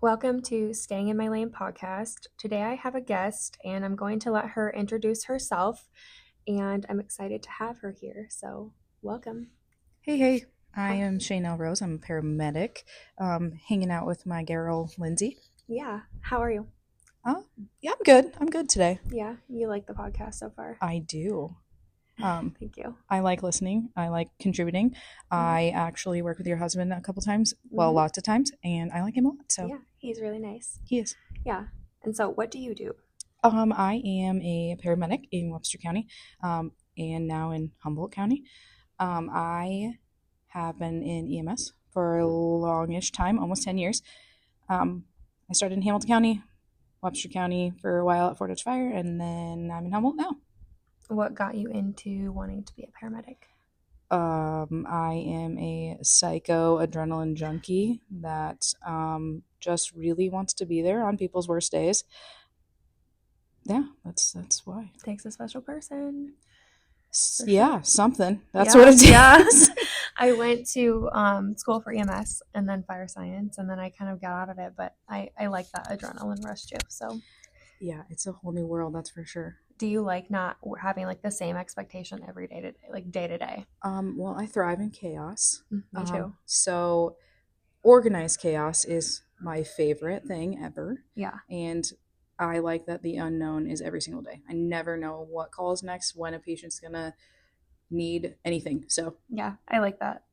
Welcome to Staying in My Lane podcast. Today I have a guest and I'm going to let her introduce herself, and I'm excited to have her here. So, welcome. Hey, I am Sheanelle Rose. I'm a paramedic, hanging out with my girl, Lindsay. Yeah, how are you? Uh, yeah, I'm good. I'm good today. Yeah, you like the podcast so far? I do. Um, Thank you. I like listening. I like contributing. I actually work with your husband a couple times, well, Mhm. lots of times, and I like him a lot, so Yeah, he's really nice. he is. Yeah. And so, what do you do? I am a paramedic in Webster County, and now in Humboldt County. I have been in EMS for a longish time, almost 10 years. I started in Hamilton County, Webster County for a while at Fort Dodge Fire, and then I'm in Humboldt now. What got you into wanting to be a paramedic? I am a psycho adrenaline junkie that just really wants to be there on people's worst days. Yeah, that's why. Takes a special person. Yeah, something. That's Yeah, what it yeah. is. I went to school for EMS and then fire science, and then I kind of got out of it, but I like that adrenaline rush too. So, Yeah, it's a whole new world, that's for sure. do you like not having like the same expectation every day to day, like day to day? Well, I thrive in chaos. Me too. So organized chaos is my favorite thing ever. Yeah. And I like that the unknown is every single day. I never know what call is next, when a patient's gonna need anything. So Yeah, I like that.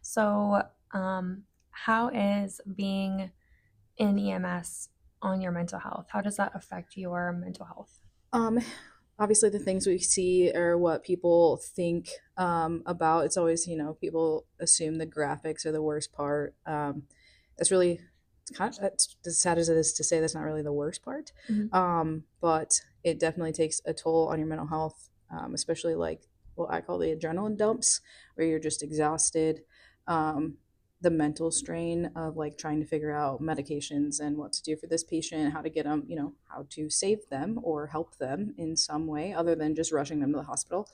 So, how is being in EMS on your mental health? How does that affect your mental health? um obviously the things we see are what people think about. It's always, people assume the graphics are the worst part. That's really, it's kind of, it's as sad as it is to say, that's not really the worst part. Mhm. But it definitely takes a toll on your mental health, especially like what I call the adrenaline dumps, where you're just exhausted. Um, the mental strain of like trying to figure out medications and what to do for this patient, how to get them, how to save them or help them in some way other than just rushing them to the hospital.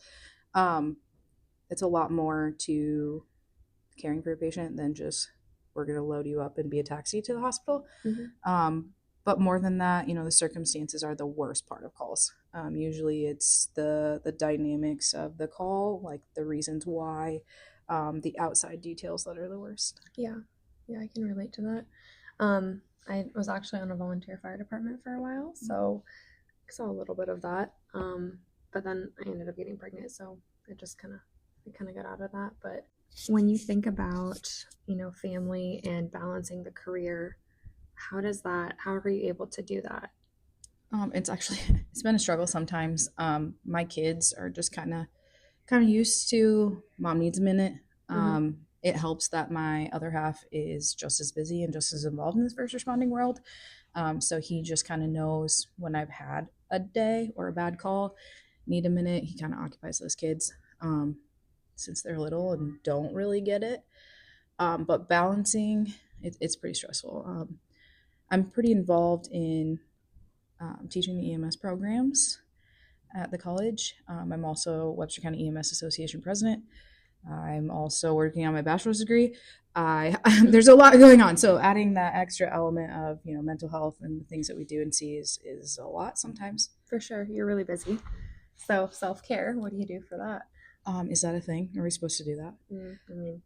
Um, it's a lot more to caring for a patient than just, we're going to load you up and be a taxi to the hospital. Mhm. But more than that, the circumstances are the worst part of calls. Usually it's the dynamics of the call, like the reasons why, the outside details that are the worst. Yeah, yeah, I can relate to that. I was actually on a volunteer fire department for a while, so I saw a little bit of that. But then I ended up getting pregnant, so I kind of got out of that. But when you think about, family and balancing the career, how are you able to do that? It's actually it's been a struggle sometimes. My kids are just kind of used to mom needs a minute. Mm-hmm. It helps that my other half is just as busy and just as involved in the first responding world. So he just kind of knows when I've had a day or a bad call, need a minute. He kind of occupies those kids since they're little and don't really get it. But balancing, it's pretty stressful. I'm pretty involved in teaching the EMS programs at the college. I'm also Webster County EMS Association president. I'm also working on my bachelor's degree. There's a lot going on, so adding that extra element of mental health and the things that we do and see is a lot sometimes. For sure, you're really busy. So self care, what do you do for that? Is that a thing? Are we supposed to do that? I mean,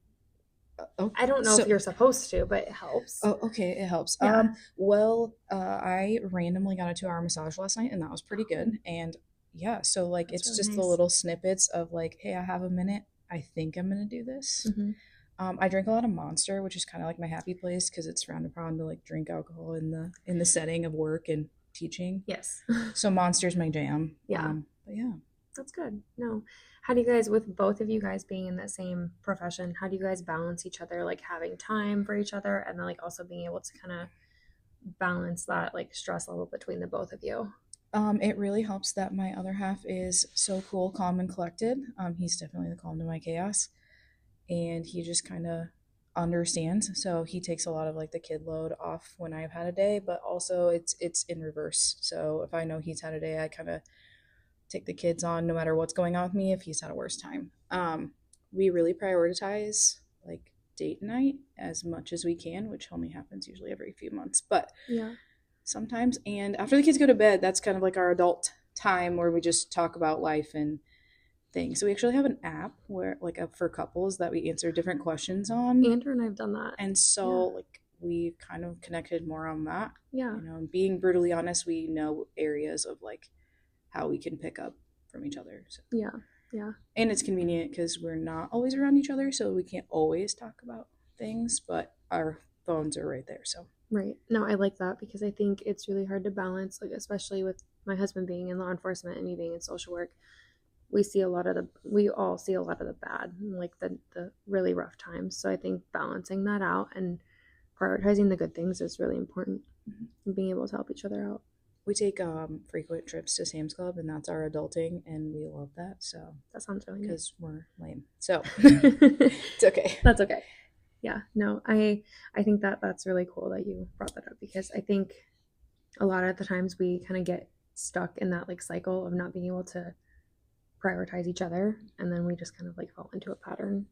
Oh, I don't know so if you're supposed to, but it helps. oh, okay, it helps. Yeah. I randomly got a 2-hour massage last night, and that was pretty good. And yeah, so like That's it's really just the nice. little snippets of like, hey, I have a minute. I think I'm gonna do this. Mm-hmm. I drink a lot of Monster, which is kind of like my happy place because it's frowned upon to like drink alcohol in the setting of work and teaching. Yes. So Monster's my jam. Yeah. But yeah. That's good. No. How do you guys, with both of you guys being in the same profession, how do you guys balance each other, like having time for each other and then like also being able to kind of balance that like stress level between the both of you? It really helps that my other half is so cool, calm, and collected. He's definitely the calm to my chaos, and he just kind of understands. So he takes a lot of like the kid load off when I've had a day, but also it's in reverse. So if I know he's had a day, I kind of take the kids on no matter what's going on with me if he's had a worse time. We really prioritize like date night as much as we can, which only happens usually every few months, but Yeah. sometimes. And after the kids go to bed, that's kind of like our adult time where we just talk about life and things. So we actually have an app where, like, for couples that we answer different questions on. Andrew and I've done that. And so, like, we've kind of connected more on that. Yeah. Being brutally honest, we know areas of like how we can pick up from each other. So. Yeah. Yeah. And it's convenient because we're not always around each other, so we can't always talk about things, but our phones are right there. So. Right. No, I like that because I think it's really hard to balance, like especially with my husband being in law enforcement and me being in social work. We all see a lot of the bad, like the really rough times. So I think balancing that out and prioritizing the good things is really important. And being able to help each other out. We take frequent trips to Sam's Club, and that's our adulting, and we love that. So that sounds really nice. Because we're lame, so it's okay. That's okay. Yeah, no, I think that's really cool that you brought that up because I think a lot of the times we kind of get stuck in that like cycle of not being able to prioritize each other, and then we just kind of like fall into a pattern.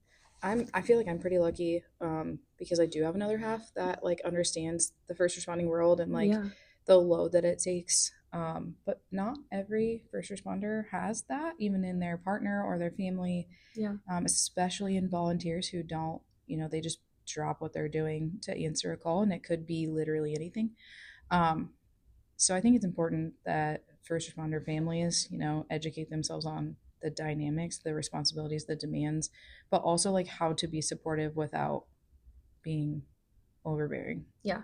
I feel like I'm pretty lucky because I do have another half that like understands the first responding world and like the load that it takes. But not every first responder has that, even in their partner or their family. Yeah. Especially in volunteers who don't, they just drop what they're doing to answer a call, and it could be literally anything. So I think it's important that first responder families, educate themselves on the dynamics, the responsibilities, the demands, but also like how to be supportive without being overbearing. Yeah.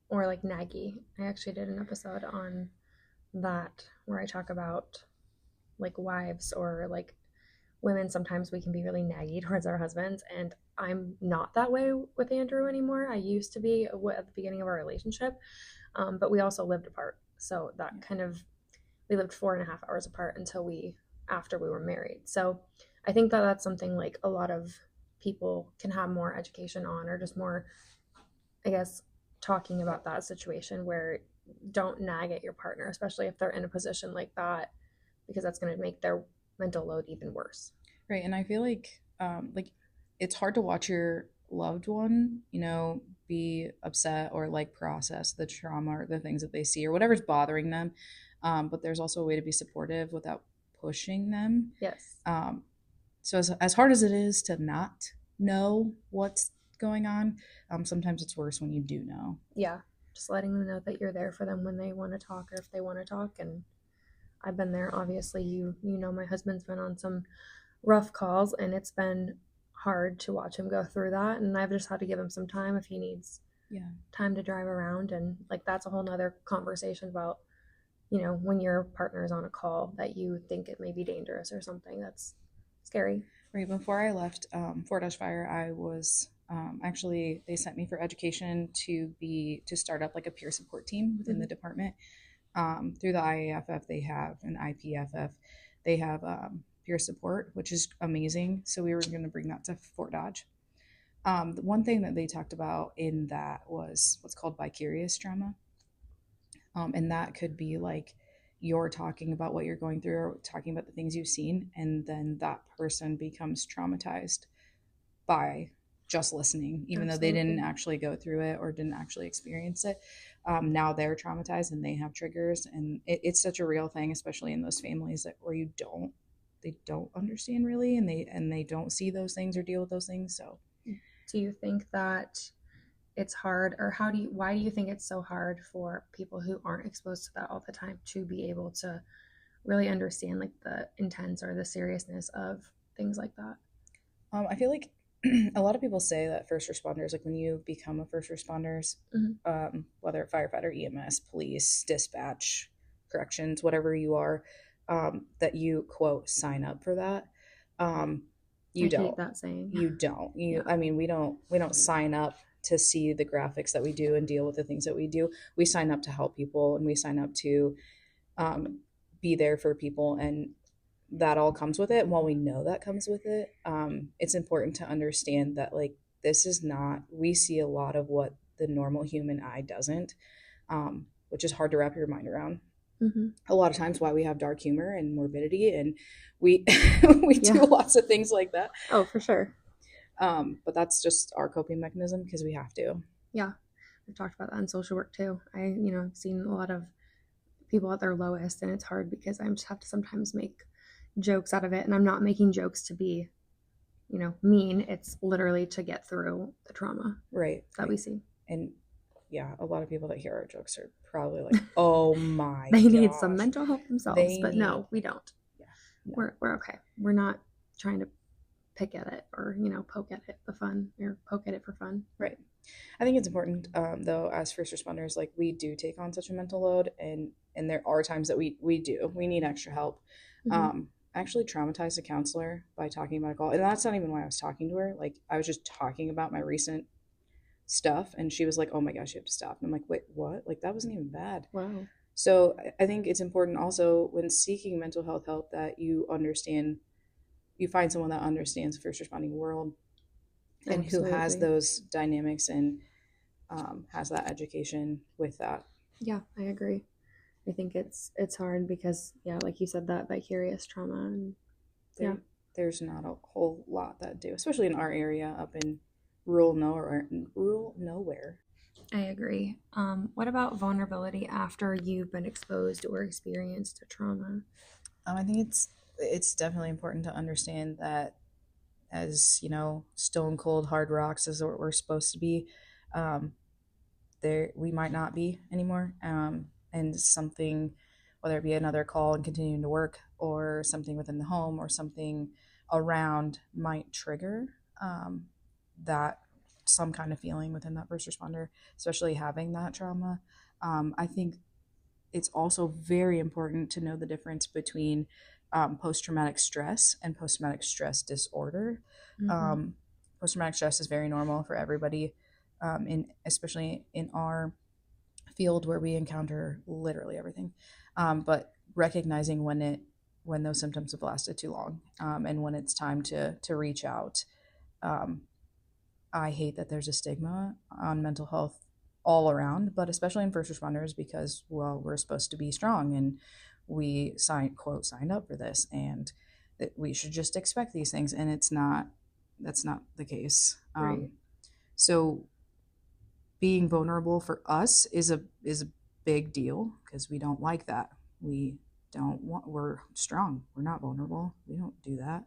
Or like naggy. I actually did an episode on that where I talk about like wives or like women. Sometimes we can be really naggy towards our husbands, and I'm not that way with Andrew anymore. I used to be at the beginning of our relationship, but we also lived apart. So that we lived 4.5 hours apart after we were married. So I think that's something like a lot of people can have more education on, or just more, I guess, talking about that situation where don't nag at your partner, especially if they're in a position like that, because that's going to make their mental load even worse. Right. And I feel like it's hard to watch your loved one, be upset or like process the trauma or the things that they see or whatever's bothering them. But there's also a way to be supportive without pushing them. Yes. So as hard as it is to not know what's going on, sometimes it's worse when you do know. Yeah. Just letting them know that you're there for them when they want to talk or if they want to talk. And I've been there. Obviously, my husband's been on some rough calls, and it's been hard to watch him go through that. And I've just had to give him some time if he needs time to drive around. And like, that's a whole nother conversation about, when your partner is on a call that you think it may be dangerous or something. That's scary. Right. Before I left Fort Dodge Fire, I was actually, they sent me for education to start up like a peer support team within the department. Through the IAFF, they have an IPFF. They have peer support, which is amazing. So we were going to bring that to Fort Dodge. The one thing that they talked about in that was what's called vicarious trauma. And that could be like you're talking about what you're going through or talking about the things you've seen, and then that person becomes traumatized by just listening, even though they didn't actually go through it or didn't actually experience it. Now they're traumatized and they have triggers, and it's such a real thing, especially in those families where they don't understand really, and they don't see those things or deal with those things. So do you think that it's hard, or why do you think it's so hard for people who aren't exposed to that all the time to be able to really understand like the intense or the seriousness of things like that? I feel like a lot of people say that first responders, like when you become a first responders, whether firefighter, EMS, police, dispatch, corrections, whatever you are, that you quote sign up for that. You don't. Hate that saying. You don't. I mean, we don't sign up to see the graphics that we do and deal with the things that we do. We sign up to help people, and we sign up to be there for people, and that all comes with it. And while we know that comes with it, it's important to understand that like this is not, we see a lot of what the normal human eye doesn't, which is hard to wrap your mind around. A lot of times why we have dark humor and morbidity, and we do lots of things like that. Oh, for sure. But that's just our coping mechanism because we have to. Yeah, we've talked about that in social work too. I've seen a lot of people at their lowest, and it's hard because I just have to sometimes make jokes out of it, and I'm not making jokes to be, mean. It's literally to get through the trauma Right. that we see. And yeah, a lot of people that hear our jokes are probably like, "Oh my They need some gosh, mental help themselves, they but need." no, we don't. Yeah, no. We're okay. We're not trying to pick at it or poke at it the fun or poke at it for fun. Right. I think it's important, though, as first responders, like we do take on such a mental load, and there are times that we need extra help. Mm-hmm. I actually traumatized a counselor by talking about a call, and that's not even why I was talking to her. Like I was just talking about my recent stuff, and she was like, "Oh my gosh, you have to stop." And I'm like, "Wait, what? Like that wasn't even bad." Wow. So I think it's important also when seeking mental health help that you find someone that understands the first responding world and who has Absolutely. those dynamics and has that education with that. Yeah, I agree. I think it's hard because yeah, like you said, that vicarious trauma and yeah, There, there's not a whole lot that do, especially in our area up in rural nowhere. Rural nowhere. I agree. What about vulnerability after you've been exposed or experienced a trauma? I think it's definitely important to understand that as stone cold hard rocks is what we're supposed to be. Um, there we might not be anymore, and something, whether it be another call and continuing to work or something within the home or something around might trigger that some kind of feeling within that first responder, especially having that trauma. I think it's also very important to know the difference between post-traumatic stress and post-traumatic stress disorder. Mm-hmm. Post-traumatic stress is very normal for everybody, especially in our field where we encounter literally everything. But recognizing when those symptoms have lasted too long, and when it's time to reach out. Um, I hate that there's a stigma on mental health all around, but especially in first responders because, well, we're supposed to be strong and we signed up for this and that we should just expect these things. And that's not the case. Right. So being vulnerable for us is a big deal because we don't like that. We're strong. We're not vulnerable. We don't do that.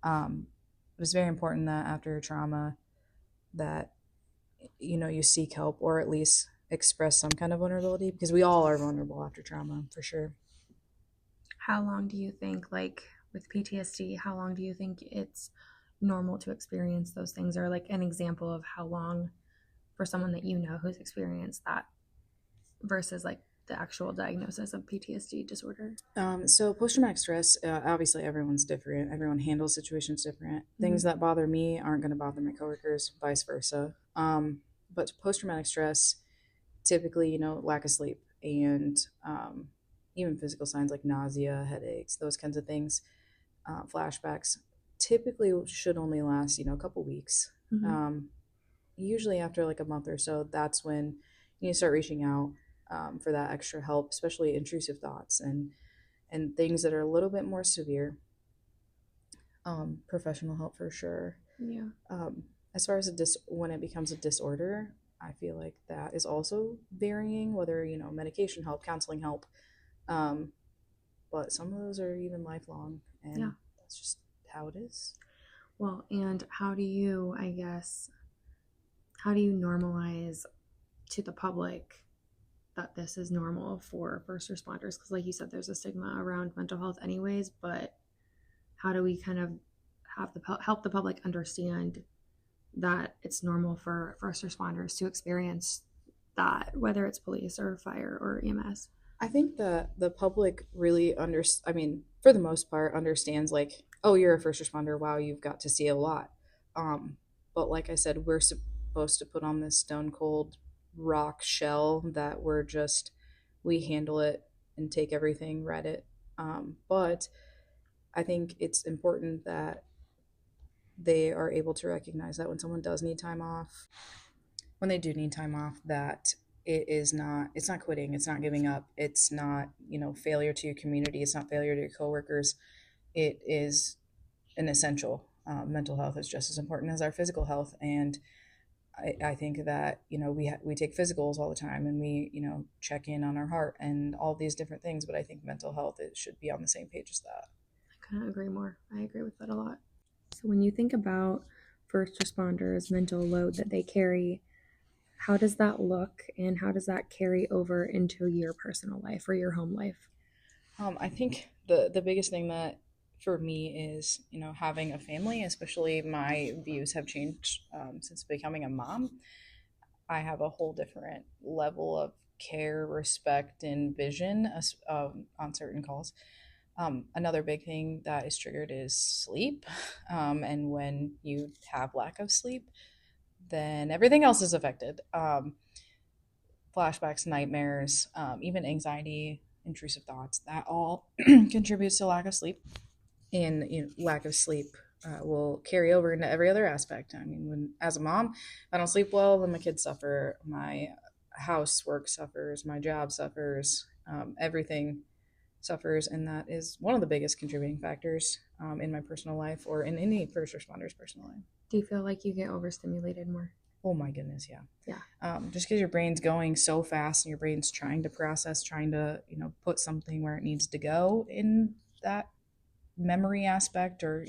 It was very important that after trauma that you seek help or at least express some kind of vulnerability because we all are vulnerable after trauma for sure. How long do you think, like with PTSD, how long do you think it's normal to experience those things, or like an example of how long for someone that who's experienced that versus like the actual diagnosis of PTSD disorder? So post-traumatic stress, obviously everyone's different. Everyone handles situations different. Mm-hmm. Things that bother me aren't going to bother my coworkers, vice versa. But post-traumatic stress, typically, lack of sleep and even physical signs like nausea, headaches, those kinds of things, flashbacks, typically should only last, a couple weeks. Mm-hmm. Usually after like a month or so, that's when you start reaching out for that extra help, especially intrusive thoughts and things that are a little bit more severe. Professional help for sure. Yeah. As far as when it becomes a disorder, I feel like that is also varying, whether medication help, counseling help, but some of those are even lifelong, and Yeah. that's just how it is. Well, and how do you normalize to the public that this is normal for first responders? Because, like you said, there's a stigma around mental health, anyways. But how do we kind of help the public understand that it's normal for first responders to experience that, whether it's police or fire or EMS? I think the public really I mean, for the most part, understands like, oh, you're a first responder. Wow, you've got to see a lot. Um, but like I said, we're supposed to put on this stone cold rock shell that we handle it and take everything, read it. But I think it's important that they are able to recognize that when someone does need time off, when they do need time off, that it's not quitting, it's not giving up, it's not failure to your community, it's not failure to your coworkers. It is an essential. mental health is just as important as our physical health. And I think that, we take physicals all the time, and we, check in on our heart and all these different things. But I think mental health, it should be on the same page as that. I couldn't agree more. I agree with that a lot. So when you think about first responders' mental load that they carry, how does that look and how does that carry over into your personal life or your home life? I think the biggest thing that for me is, having a family. Especially my views have changed since becoming a mom. I have a whole different level of care, respect, and vision on certain calls. Another big thing that is triggered is sleep. And when you have lack of sleep, then everything else is affected. Flashbacks, nightmares, even anxiety, intrusive thoughts, that all contributes to lack of sleep. And lack of sleep will carry over into every other aspect. I mean, when as a mom, if I don't sleep well, then my kids suffer, my housework suffers, my job suffers, everything suffers, and that is one of the biggest contributing factors in my personal life or in any first responder's personal life. Do you feel like you get overstimulated more? Oh my goodness, yeah. Yeah. Just because your brain's going so fast and your brain's trying to process, trying to put something where it needs to go in that memory aspect, or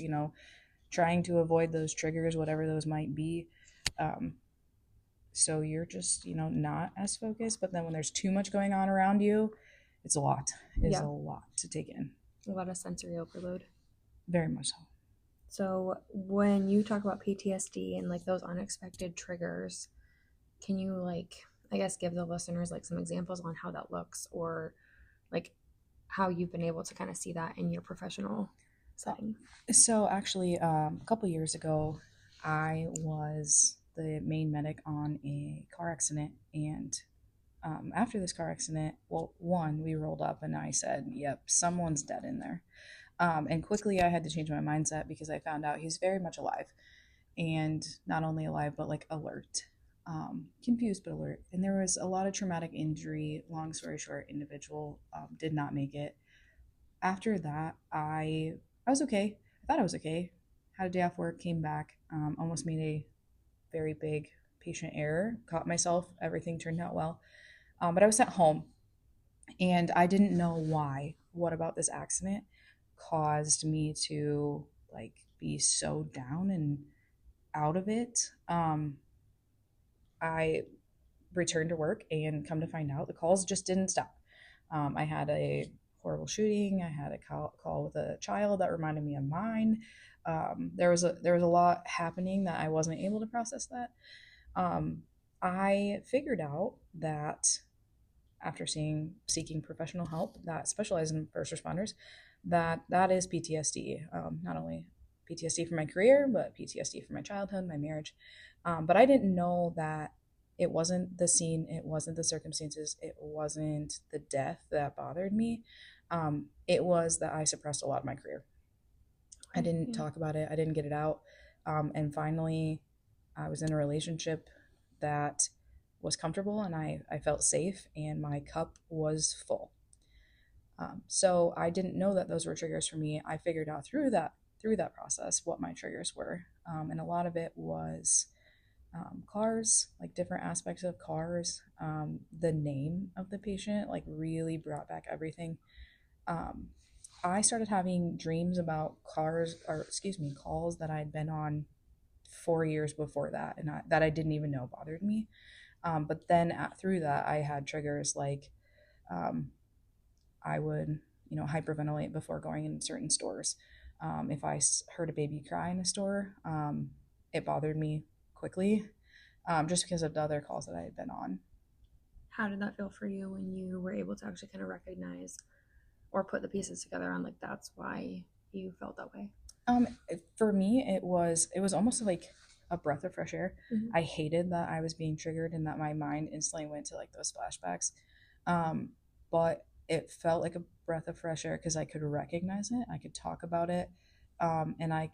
trying to avoid those triggers, whatever those might be. Um, so you're just not as focused. But then when there's too much going on around you, it's a lot. It's a lot to take in. A lot of sensory overload. Very much so. So when you talk about PTSD and like those unexpected triggers, can you I guess give the listeners like some examples on how that looks, or like how you've been able to kind of see that in your professional setting? So actually, a couple years ago, I was the main medic on a car accident. And after this car accident, well, one, we rolled up and I said, yep, someone's dead in there. And quickly I had to change my mindset because I found out he's very much alive. And not only alive, but like alert. Confused but alert. And there was a lot of traumatic injury. Long story short, individual did not make it. After that, I was okay. I thought I was okay. Had a day off work, came back, almost made a very big patient error, caught myself. Everything turned out well. But I was sent home, and I didn't know why. What about this accident caused me to like be so down and out of it? I returned to work, and come to find out, the calls just didn't stop. I had a horrible shooting. I had a call with a child that reminded me of mine. There was a lot happening that I wasn't able to process that. I figured out that after seeking professional help that specializes in first responders, that is PTSD. Not only PTSD from my career, but PTSD from my childhood, my marriage. But I didn't know that it wasn't the scene, it wasn't the circumstances, it wasn't the death that bothered me. It was that I suppressed a lot of my career. I didn't talk about it, I didn't get it out. And finally, I was in a relationship that was comfortable, and I felt safe, and my cup was full. So I didn't know that those were triggers for me. I figured out through that process what my triggers were, and a lot of it was cars, like different aspects of cars. The name of the patient like really brought back everything. Um, I started having dreams about cars, or excuse me, calls that I'd been on 4 years before that, and that I didn't even know bothered me. But then through that, I had triggers like um, I would, hyperventilate before going in certain stores. If I heard a baby cry in a store, it bothered me quickly, just because of the other calls that I had been on. How did that feel for you when you were able to actually kind of recognize or put the pieces together on like that's why you felt that way? For me, it was almost like a breath of fresh air. Mm-hmm. I hated that I was being triggered and that my mind instantly went to like those flashbacks. But it felt like a breath of fresh air because I could recognize it, I could talk about it, and I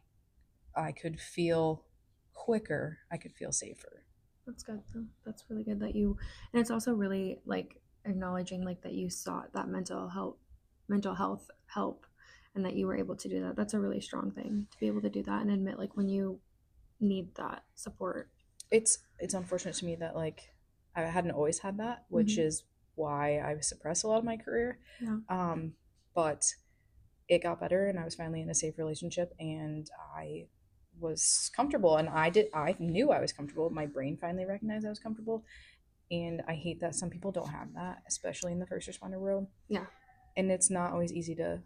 could feel quicker, I could feel safer. That's good though. That's really good that you, and it's also really like acknowledging like that you sought that mental health help and that you were able to do that. That's a really strong thing to be able to do that and admit like when you need that support. It's unfortunate to me that like I hadn't always had that, which Mm-hmm. is why I suppressed a lot of my career. Yeah, But it got better and I was finally in a safe relationship and I was comfortable and I knew I was comfortable. My brain finally recognized I was comfortable. And I hate that some people don't have that, especially in the first responder world. yeah, And it's not always easy to,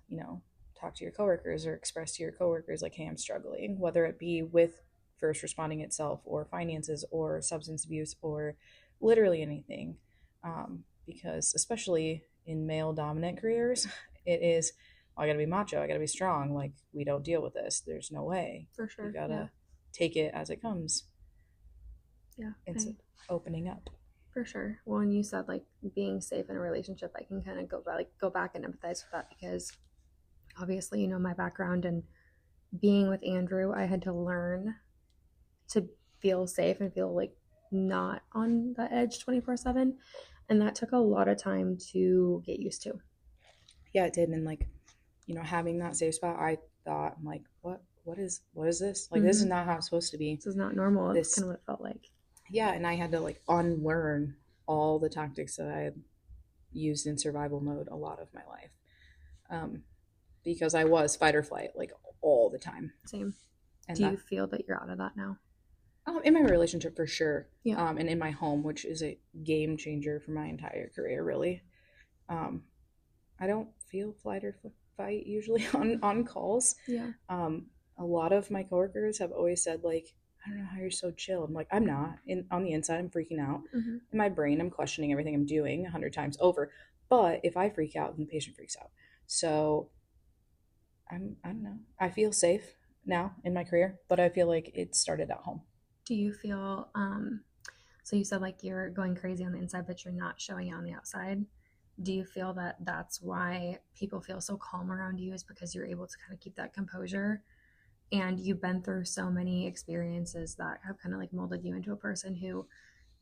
talk to your coworkers or express to your coworkers like, hey, I'm struggling, whether it be with first responding itself or finances or substance abuse or literally anything. Because especially in male dominant careers, it is, oh, I gotta be macho, I gotta be strong. Like, we don't deal with this. There's no way. for You sure. Yeah, gotta take it as it comes. yeah, It's opening up. for sure. Well, and you said like being safe in a relationship, I can kind of go back and empathize with that because obviously, you know, my background and being with Andrew, I had to learn to feel safe and feel like not on the edge 24/7, and that took a lot of time to get used to. Yeah, it did. And like, having that safe spot, I thought, I'm like, what is this? Like, this is Mm-hmm. not how it's supposed to be. This is not normal. It's kind This, of what it felt like. yeah. And I had to like unlearn all the tactics that I had used in survival mode a lot of my life. Um, because I was fight or flight like all the time. Same. And Do you that, feel that you're out of that now? in my relationship for sure. Yeah. And in my home, which is a game changer for my entire career, really. Um, I don't feel flight or fight usually on calls. Yeah. A lot of my coworkers have always said like, I don't know how you're so chill. I'm like, I'm not. On the inside, I'm freaking out. Mm-hmm. In my brain, I'm questioning everything I'm doing 100 times over. But if I freak out, then the patient freaks out. So I don't know. I feel safe now in my career, but I feel like it started at home. Do you feel so you said like you're going crazy on the inside but you're not showing it on the outside? Do you feel that that's why people feel so calm around you, is because you're able to kind of keep that composure and you've been through so many experiences that have kind of like molded you into a person who,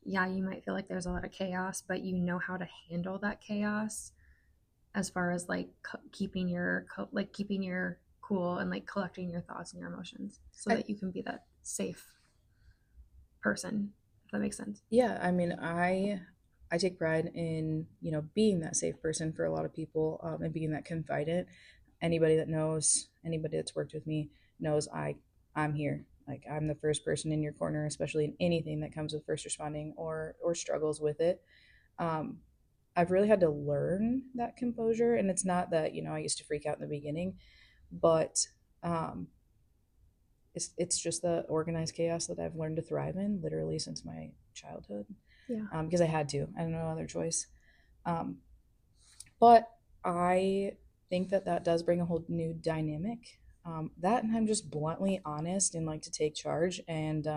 yeah, you might feel like there's a lot of chaos but you know how to handle that chaos, as far as like keeping your cool and like collecting your thoughts and your emotions so I, that you can be that safe person, if that makes sense. yeah, I mean, I take pride in being that safe person for a lot of people, and being that confidant. Anybody that knows, anybody that's worked with me knows I'm here. Like, I'm the first person in your corner, especially in anything that comes with first responding or struggles with it. Um, I've really had to learn that composure, and it's not that I used to freak out in the beginning, but um, it's just the organized chaos that I've learned to thrive in, literally since my childhood. Yeah. Because I had to. I had no other choice. Um, but I think that does bring a whole new dynamic. That, and I'm just bluntly honest and like to take charge. And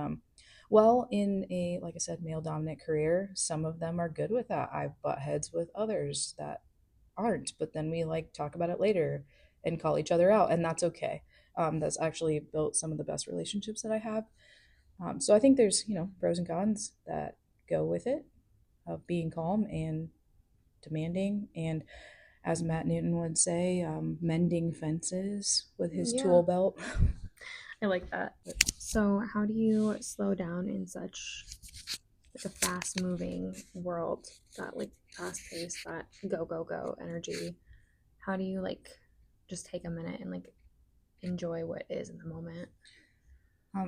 well, in a, like I said, male dominant career, some of them are good with that. I butt heads with others that aren't, but then we like talk about it later and call each other out, and that's okay. That's actually built some of the best relationships that I have. So I think there's pros and cons that go with it, of being calm and demanding, and as Matt Newton would say, mending fences with his Yeah. tool belt. I like that. So how do you slow down in such like a fast moving world, that like fast paced, that go energy? How do you like just take a minute and like enjoy what is in the moment?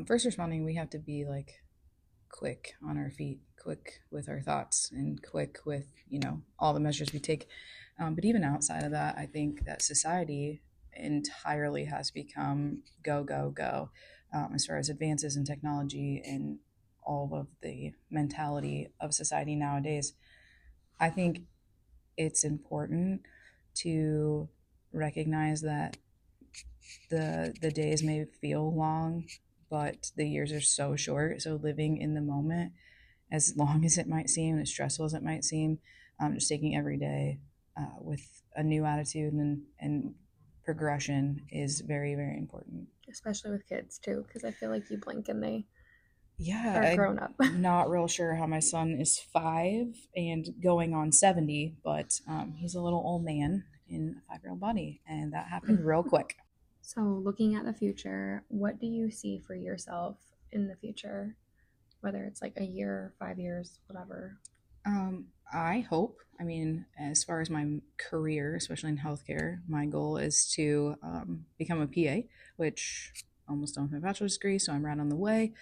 First responding, we have to be like quick on our feet, quick with our thoughts, and quick with all the measures we take. But even outside of that, I think that society entirely has become go go go, as far as advances in technology and all of the mentality of society nowadays. I think it's important to recognize that the days may feel long, but the years are so short. So living in the moment, as long as it might seem, as stressful as it might seem, just taking every day with a new attitude and progression is very, very important. Especially with kids too, because I feel like you blink and they Yeah, are grown up. I'm not real sure how my son is 5 and going on 70, but he's a little old man, in a 5-year-old body, and that happened real quick. So, looking at the future, what do you see for yourself in the future? Whether it's like a year, 5 years, whatever. I hope, I mean, as far as my career, especially in healthcare, my goal is to become a PA, which almost done with my bachelor's degree, so I'm right on the way.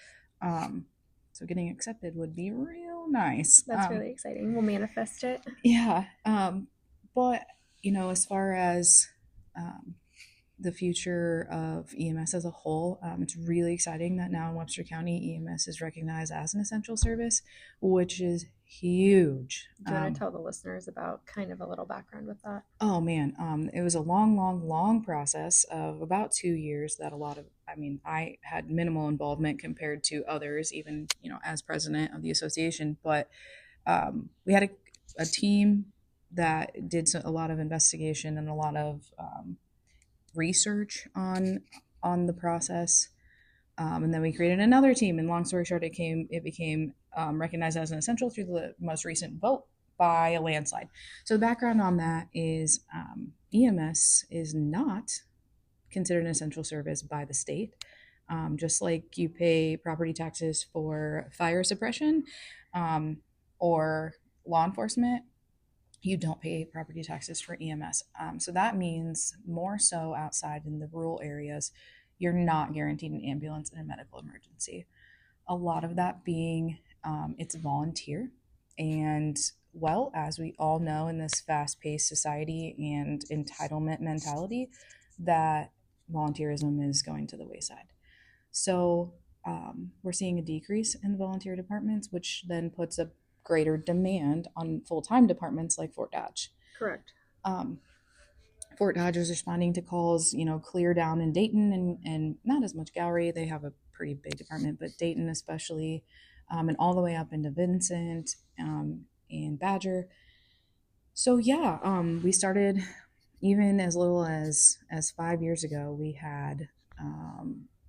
So getting accepted would be real nice. That's really exciting. We'll manifest it. Yeah. But, as far as the future of EMS as a whole, it's really exciting that now in Webster County, EMS is recognized as an essential service, which is huge. Do you want to tell the listeners about kind of a little background with that? Oh man, it was a long process of about 2 years that I had minimal involvement compared to others, even, as president of the association, but we had a team that did a lot of investigation and a lot of research on the process, and then we created another team. And long story short, it became recognized as an essential through the most recent vote by a landslide. So the background on that is EMS is not considered an essential service by the state. Just like you pay property taxes for fire suppression or law enforcement, you don't pay property taxes for EMS. So that means more so outside in the rural areas, you're not guaranteed an ambulance in a medical emergency. A lot of that being it's volunteer. And well, as we all know in this fast-paced society and entitlement mentality, that volunteerism is going to the wayside. So we're seeing a decrease in the volunteer departments, which then puts a greater demand on full-time departments like Fort Dodge. Correct. Fort Dodge is responding to calls, clear down in Dayton and not as much Gowrie. They have a pretty big department, but Dayton especially, and all the way up into Vincent and Badger. So yeah, we started even as little as 5 years ago. We had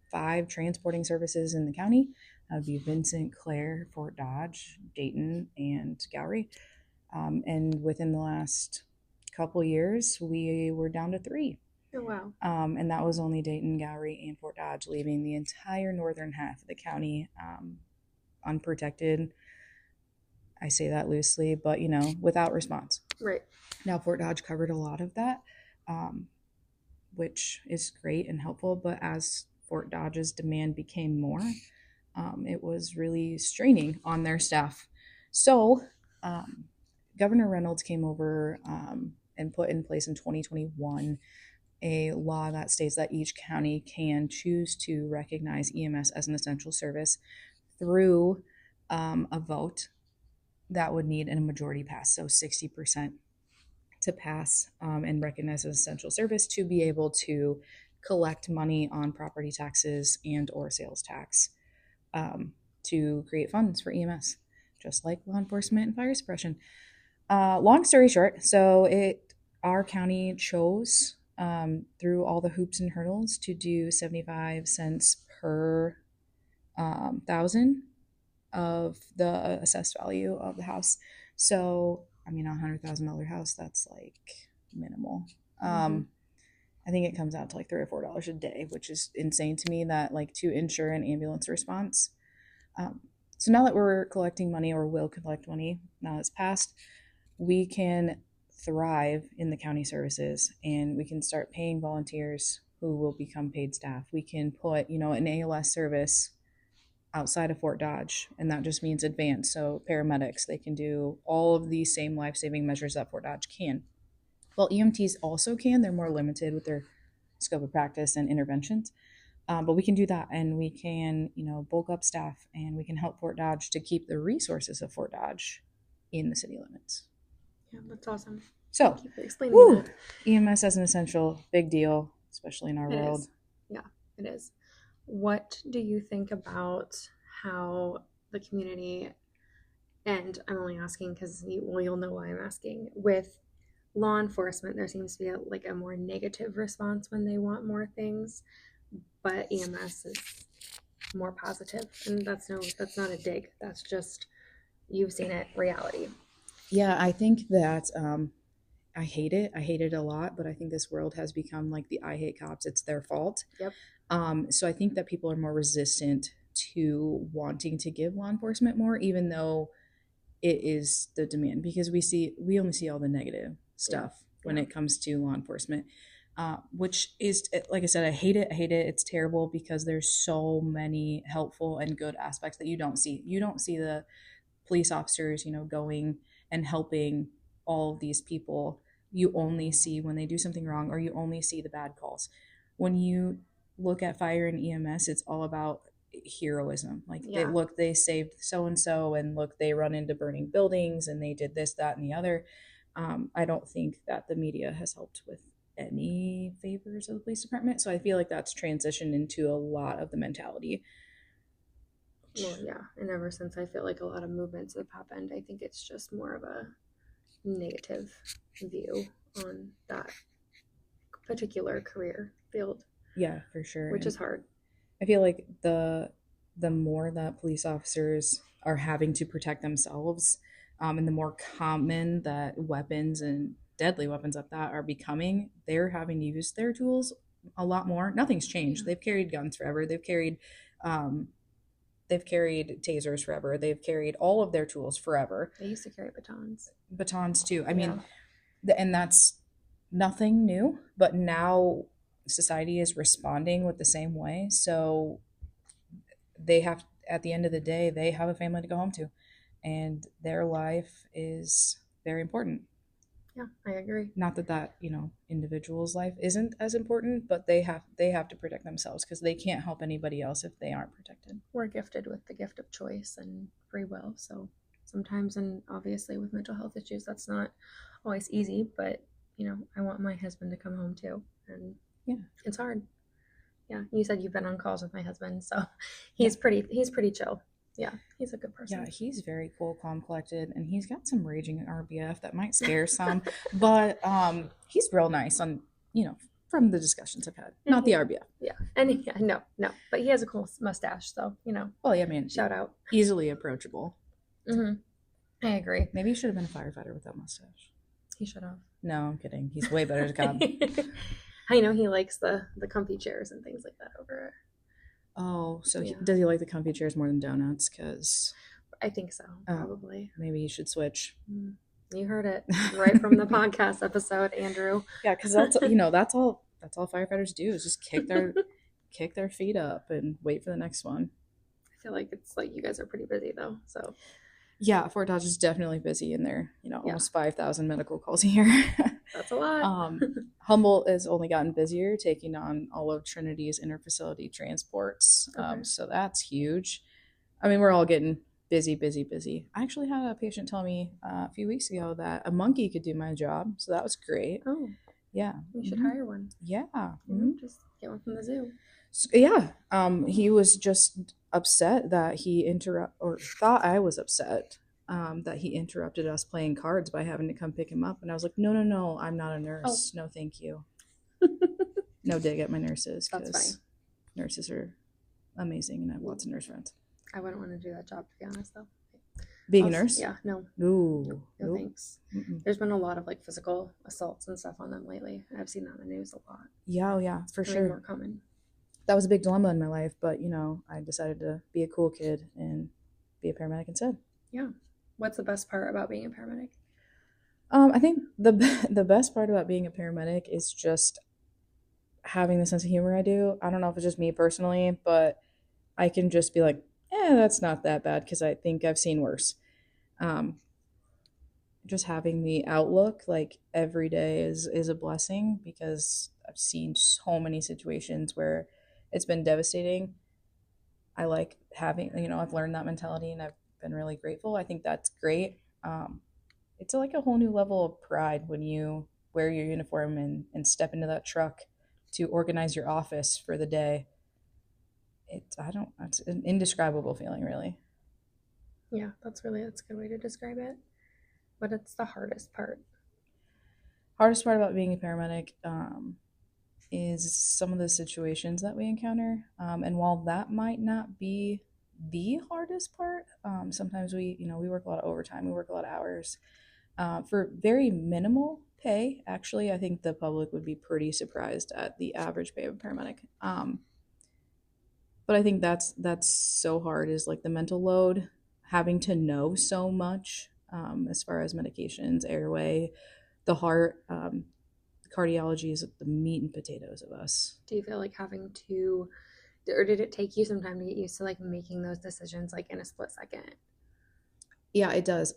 5 transporting services in the county. That would be Vincent, Clare, Fort Dodge, Dayton, and Gowrie. And within the last couple years, we were down to 3. Oh, wow. And that was only Dayton, Gowrie, and Fort Dodge, leaving the entire northern half of the county unprotected. I say that loosely, but, without response. Right. Now, Fort Dodge covered a lot of that, which is great and helpful. But as Fort Dodge's demand became more, it was really straining on their staff. So Governor Reynolds came over and put in place in 2021 a law that states that each county can choose to recognize EMS as an essential service through a vote that would need a majority pass, so 60% to pass and recognize as essential service to be able to collect money on property taxes and or sales tax to create funds for EMS, just like law enforcement and fire suppression. Long story short, so our county chose through all the hoops and hurdles to do 75 cents per thousand of the assessed value of the house. So, I mean, $100,000 house, that's like minimal. I think it comes out to like $3 or $4 a day, which is insane to me, that like to ensure an ambulance response. So now that we're collecting money, or will collect money, now it's passed, we can thrive in the county services, and we can start paying volunteers who will become paid staff. We can put, an ALS service outside of Fort Dodge, and that just means advanced. So paramedics, they can do all of these same life-saving measures that Fort Dodge can. Well, EMTs also can. They're more limited with their scope of practice and interventions. But we can do that, and we can, bulk up staff, and we can help Fort Dodge to keep the resources of Fort Dodge in the city limits. Yeah, that's awesome. So, thank you for explaining that. EMS as an essential, big deal, especially in our world. Yeah, it is. What do you think about how the community, and I'm only asking because you'll know why I'm asking, with law enforcement, there seems to be a more negative response when they want more things, but EMS is more positive, and that's not a dig. That's just, you've seen it, reality. Yeah, I think that I hate it. I hate it a lot, but I think this world has become like the I hate cops. It's their fault. Yep. So I think that people are more resistant to wanting to give law enforcement more, even though it is the demand, because we only see all the negative stuff when it comes to law enforcement, which is, like I said, I hate it. I hate it. It's terrible because there's so many helpful and good aspects that you don't see. You don't see the police officers, going and helping all of these people. You only see when they do something wrong, or you only see the bad calls. When you look at fire and EMS, it's all about heroism. Like, they saved so and so, and look, they run into burning buildings, and they did this, that, and the other. I don't think that the media has helped with any favors of the police department. So I feel like that's transitioned into a lot of the mentality. Well, yeah, and ever since I feel like a lot of movements have happened, I think it's just more of a negative view on that particular career field. Yeah, for sure. Which is hard. I feel like the more that police officers are having to protect themselves, and the more common that weapons and deadly weapons at that are becoming, they're having to use their tools a lot more. Nothing's changed. They've carried guns forever. They've carried tasers forever. They've carried all of their tools forever. They used to carry batons. Batons too. I mean, and that's nothing new, but now society is responding with the same way. So they have, at the end of the day, they have a family to go home to, and their life is very important. Yeah, I agree. Not that individual's life isn't as important, but they have to protect themselves, because they can't help anybody else if they aren't protected. We're gifted with the gift of choice and free will, so sometimes, and obviously with mental health issues, that's not always easy, but I want my husband to come home too, and it's hard. Yeah, you said you've been on calls with my husband, so he's pretty chill. Yeah, he's a good person. Yeah, he's very cool, calm, collected, and he's got some raging RBF that might scare some, but he's real nice on, from the discussions I've had. Not the RBF. Yeah, and no, but he has a cool mustache, so Well, yeah, man. Shout out. Easily approachable. Mm-hmm. I agree. Maybe he should have been a firefighter with that mustache. He should have. No, I'm kidding. He's way better as a cop. I know he likes the comfy chairs and things like that over it. Oh, so does he like the comfy chairs more than donuts? Because I think so, probably. Maybe you should switch. You heard it right from the podcast episode, Andrew. Yeah, because that's that's all firefighters do, is just kick their feet up and wait for the next one. I feel like it's like you guys are pretty busy though, so. Yeah, Fort Dodge is definitely busy, and they're almost 5,000 medical calls a year. That's a lot. Humboldt has only gotten busier, taking on all of Trinity's interfacility transports. Okay. So that's huge. I mean, we're all getting busy. I actually had a patient tell me a few weeks ago that a monkey could do my job, so that was great. Oh, yeah. You should hire one. Yeah. Just get one from the zoo. So, yeah. He was just upset that he thought I was upset that he interrupted us playing cards by having to come pick him up. And I was like, no, I'm not a nurse. No, thank you. No dig at my nurses. That's funny. Nurses are amazing, and I have lots of nurse friends. I wouldn't want to do that job, to be honest, though. Being a nurse? Yeah, no. Ooh. No thanks. There's been a lot of physical assaults and stuff on them lately. I've seen that in the news a lot. Yeah, for sure. More common. That was a big dilemma in my life, but I decided to be a cool kid and be a paramedic instead. Yeah. What's the best part about being a paramedic? I think the best part about being a paramedic is just having the sense of humor I do. I don't know if it's just me personally, but I can just be like, that's not that bad, because I think I've seen worse. Just having the outlook, like, every day is a blessing, because I've seen so many situations where it's been devastating. I like having, I've learned that mentality, and I've been really grateful. I think that's great. It's like a whole new level of pride when you wear your uniform and step into that truck to organize your office for the day. It's an indescribable feeling, really. Yeah, that's a good way to describe it. But it's the hardest part. Hardest part about being a paramedic is some of the situations that we encounter. And while that might not be the hardest part, sometimes we work a lot of overtime. We work a lot of hours for very minimal pay. Actually, I think the public would be pretty surprised at the average pay of a paramedic. But I think that's so hard, is like the mental load, having to know so much, as far as medications, airway, the heart, cardiology is the meat and potatoes of us. Do you feel like having to, or did it take you some time to get used to like making those decisions like in a split second? Yeah, it does.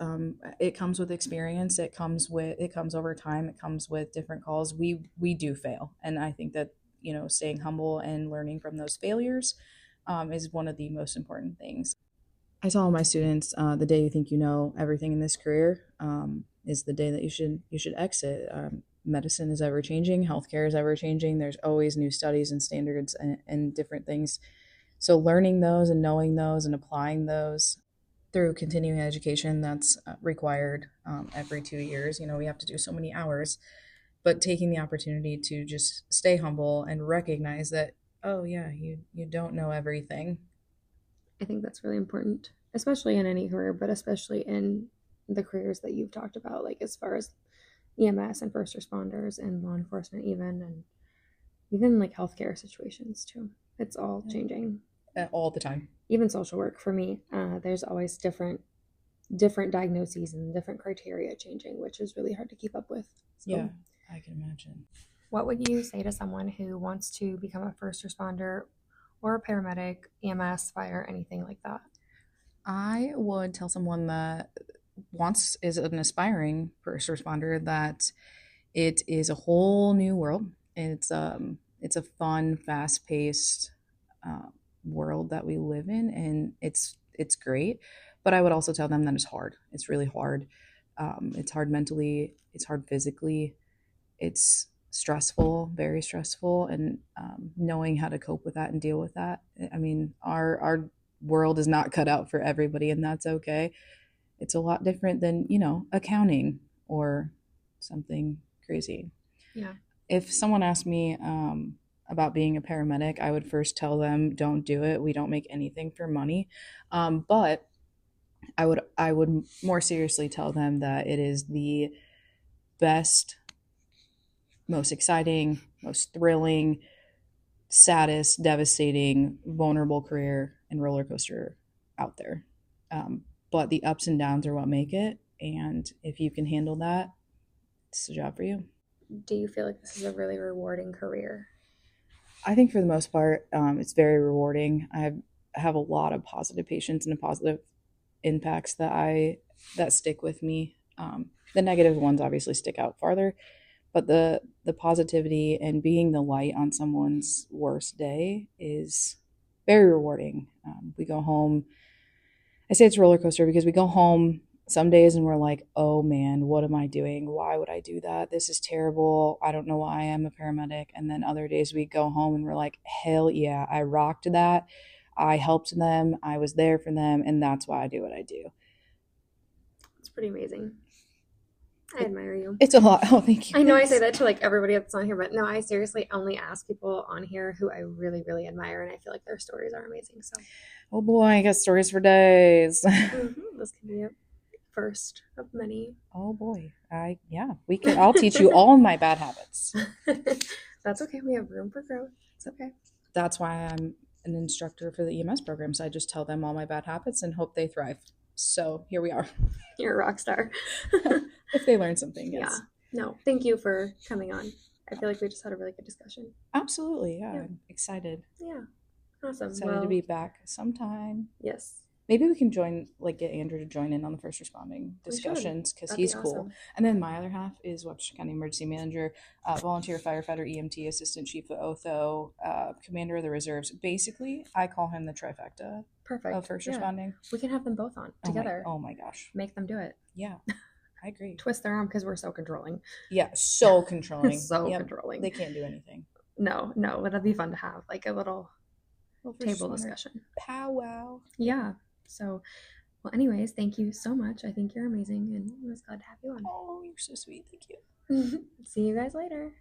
It comes with experience. It comes over time. It comes with different calls. We do fail, and I think that, staying humble and learning from those failures, is one of the most important things. I tell all my students, the day you think you know everything in this career, is the day that you should exit. Medicine is ever changing. Healthcare is ever changing. There's always new studies and standards and different things. So learning those and knowing those and applying those through continuing education, that's required, every 2 years. We have to do so many hours, but taking the opportunity to just stay humble and recognize that, oh yeah, you don't know everything. I think that's really important, especially in any career, but especially in the careers that you've talked about, like as far as EMS and first responders and law enforcement, even like healthcare situations too. It's all changing. All the time. Even social work for me, there's always different diagnoses and different criteria changing, which is really hard to keep up with. So, Yeah, I can imagine. what would you say to someone who wants to become a first responder or a paramedic, EMS, fire, anything like that? I would tell someone that wants is an aspiring first responder that it is a whole new world. It's a fun, fast paced, world that we live in, and it's great. But I would also tell them that it's hard. It's really hard. It's hard mentally. It's hard physically. It's stressful, very stressful, and knowing how to cope with that and deal with that. I mean, our world is not cut out for everybody, and that's okay. It's a lot different than, accounting or something crazy. Yeah. If someone asked me, about being a paramedic, I would first tell them, don't do it. We don't make anything for money. But I would more seriously tell them that it is the best, most exciting, most thrilling, saddest, devastating, vulnerable career and roller coaster out there. But the ups and downs are what make it. And if you can handle that, it's a job for you. Do you feel like this is a really rewarding career? I think for the most part, it's very rewarding. I have a lot of positive patients and positive impacts that stick with me. The negative ones obviously stick out farther, but the positivity and being the light on someone's worst day is very rewarding. We go home. I say it's a roller coaster because we go home some days and we're like, oh man, what am I doing? Why would I do that? This is terrible. I don't know why I am a paramedic. And then other days we go home and we're like, hell yeah, I rocked that. I helped them. I was there for them. And that's why I do what I do. It's pretty amazing. I admire you. It's a lot. Oh, thank you. I know I say that to like everybody that's on here, but no, I seriously only ask people on here who I really, really admire, and I feel like their stories are amazing. So, oh boy, I got stories for days. this can be a first of many. Oh boy, I'll teach you all my bad habits. That's okay. We have room for growth. It's okay. That's why I'm an instructor for the EMS program. So I just tell them all my bad habits and hope they thrive. So here we are. You're a rock star. If they learn something, yes. Yeah. No, thank you for coming on. I feel like we just had a really good discussion. Absolutely. Yeah. I'm excited. Yeah. Awesome. Excited to be back sometime. Yes. Maybe we can get Andrew to join in on the first responding discussions because he's cool. Awesome. And then my other half is Webster County Emergency Manager, volunteer firefighter, EMT, assistant chief of OTHO, commander of the reserves. Basically, I call him the trifecta. Perfect. Of first responding. We can have them both on together. Oh my gosh. Make them do it. Yeah, I agree. Twist their arm because we're so controlling. Yeah, so controlling. Controlling. They can't do anything. No, but that'd be fun to have, like a little table discussion. Powwow. Yeah. So, well, anyways, thank you so much. I think you're amazing, and I was glad to have you on. Oh, you're so sweet. Thank you. See you guys later.